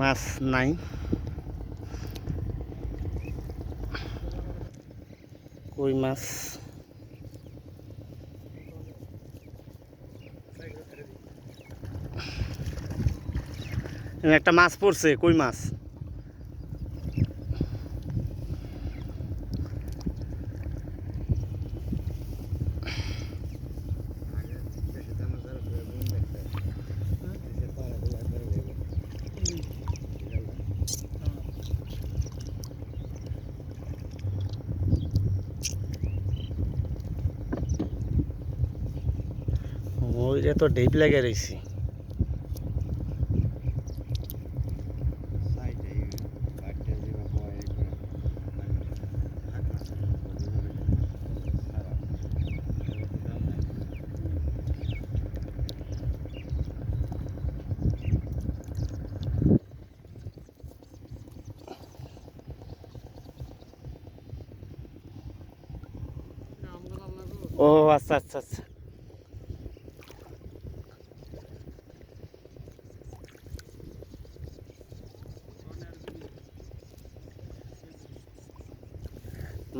মাছ নাই। কই মাছ একটা মাছ পড়ছে, কই মাছ। ওইটা তো ডেপ লাগে রয়েছি। ও আচ্ছা আচ্ছা আচ্ছা।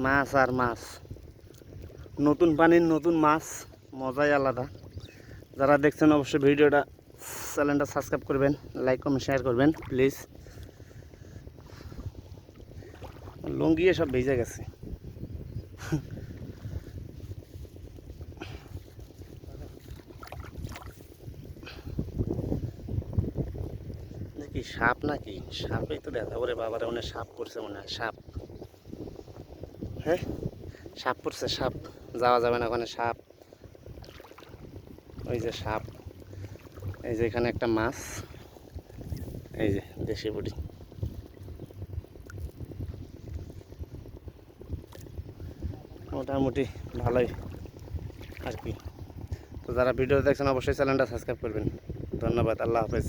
মাছ আর মাছ, নতুন পানির নতুন মাছ, মজাই আলাদা। যারা দেখছেন অবশ্যই ভিডিওটা, চ্যানেলটা সাবস্ক্রাইব করবেন, লাইক কমেন্ট শেয়ার করবেন প্লিজ। লুঙ্গি সব ভিজে গেছে। কি সাপ নাকি? সাপই তো দেখা করে বাবারে, মনে সাপ পড়ছে, মনে হয় সাপ। হ্যাঁ সাপ পড়ছে, সাপ। যাওয়া যাবে না ওখানে, সাপ। ওই যে সাপ, এই যে এখানে একটা মাছ, এই যে দেশি বুড়ি। মোটামুটি ভালোই আর কি। তো যারা ভিডিও দেখছেন অবশ্যই চ্যানেলটা সাবস্ক্রাইব করবেন। ধন্যবাদ, আল্লাহ হাফেজ।